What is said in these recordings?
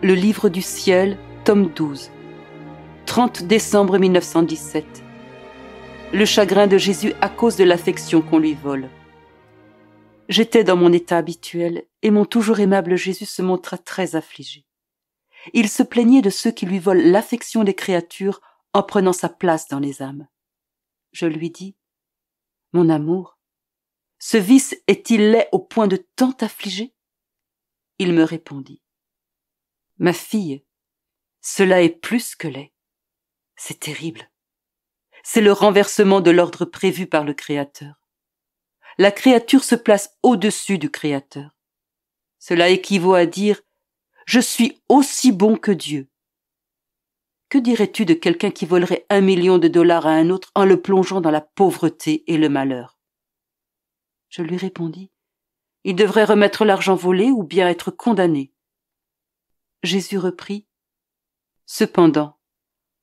Le livre du ciel, tome 12. 30 décembre 1917. Le chagrin de Jésus à cause de l'affection qu'on lui vole. J'étais dans mon état habituel et mon toujours aimable Jésus se montra très affligé. Il se plaignait de ceux qui lui volent l'affection des créatures en prenant sa place dans les âmes. Je lui dis : « Mon amour, ce vice est-il laid au point de tant t'affliger ?» Il me répondit : « Ma fille, cela est plus que laid. C'est terrible. C'est le renversement de l'ordre prévu par le Créateur. La créature se place au-dessus du Créateur. Cela équivaut à dire « Je suis aussi bon que Dieu ». Que dirais-tu de quelqu'un qui volerait $1 million à un autre en le plongeant dans la pauvreté et le malheur ? Je lui répondis : il devrait remettre l'argent volé ou bien être condamné. Jésus reprit : cependant,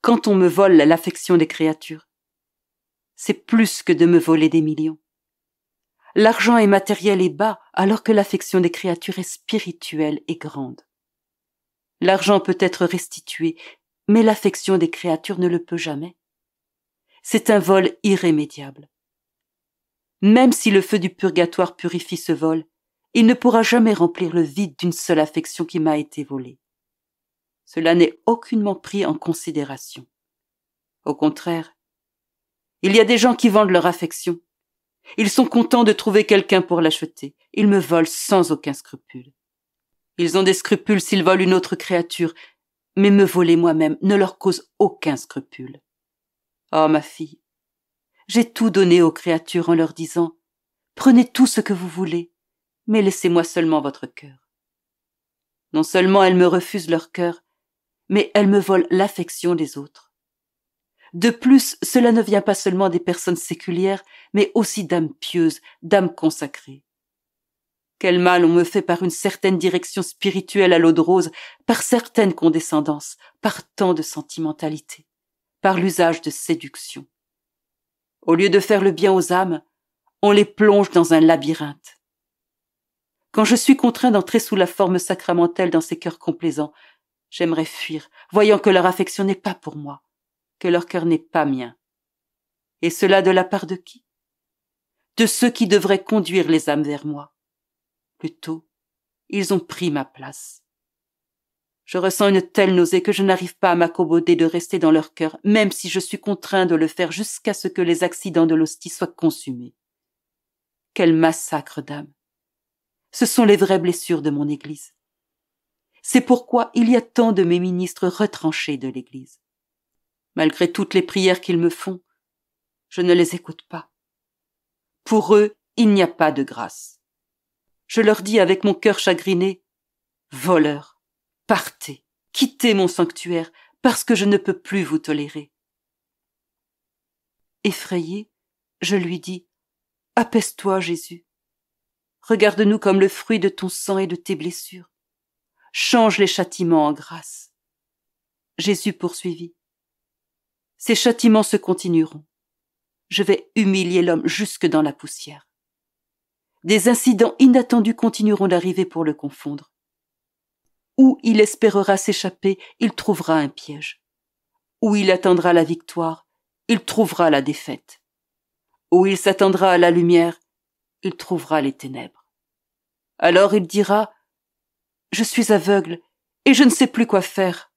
quand on me vole l'affection des créatures, c'est plus que de me voler des millions. L'argent est matériel et bas, alors que l'affection des créatures est spirituelle et grande. L'argent peut être restitué, mais l'affection des créatures ne le peut jamais. C'est un vol irrémédiable. Même si le feu du purgatoire purifie ce vol, il ne pourra jamais remplir le vide d'une seule affection qui m'a été volée. Cela n'est aucunement pris en considération. Au contraire, il y a des gens qui vendent leur affection. Ils sont contents de trouver quelqu'un pour l'acheter. Ils me volent sans aucun scrupule. Ils ont des scrupules s'ils volent une autre créature, mais me voler moi-même ne leur cause aucun scrupule. Oh, ma fille, j'ai tout donné aux créatures en leur disant : prenez tout ce que vous voulez, mais laissez-moi seulement votre cœur. Non seulement elles me refusent leur cœur, mais elles me volent l'affection des autres. De plus, cela ne vient pas seulement des personnes séculières, mais aussi d'âmes pieuses, d'âmes consacrées. Quel mal on me fait par une certaine direction spirituelle à l'eau de rose, par certaines condescendances, par tant de sentimentalité, par l'usage de séduction. Au lieu de faire le bien aux âmes, on les plonge dans un labyrinthe. Quand je suis contraint d'entrer sous la forme sacramentelle dans ces cœurs complaisants, j'aimerais fuir, voyant que leur affection n'est pas pour moi, que leur cœur n'est pas mien. Et cela de la part de qui ? De ceux qui devraient conduire les âmes vers moi. Plutôt, ils ont pris ma place. Je ressens une telle nausée que je n'arrive pas à m'accommoder de rester dans leur cœur, même si je suis contraint de le faire jusqu'à ce que les accidents de l'hostie soient consumés. Quel massacre d'âmes ! Ce sont les vraies blessures de mon Église. C'est pourquoi il y a tant de mes ministres retranchés de l'Église. Malgré toutes les prières qu'ils me font, je ne les écoute pas. Pour eux, il n'y a pas de grâce. Je leur dis avec mon cœur chagriné : voleurs, partez, quittez mon sanctuaire, parce que je ne peux plus vous tolérer. Effrayé, je lui dis : apaise-toi, Jésus. Regarde-nous comme le fruit de ton sang et de tes blessures. Change les châtiments en grâce. Jésus poursuivit : ces châtiments se continueront. Je vais humilier l'homme jusque dans la poussière. Des incidents inattendus continueront d'arriver pour le confondre. Où il espérera s'échapper, il trouvera un piège. Où il attendra la victoire, il trouvera la défaite. Où il s'attendra à la lumière, il trouvera les ténèbres. Alors il dira : je suis aveugle et je ne sais plus quoi faire.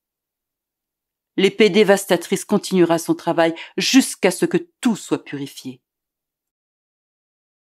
L'épée dévastatrice continuera son travail jusqu'à ce que tout soit purifié.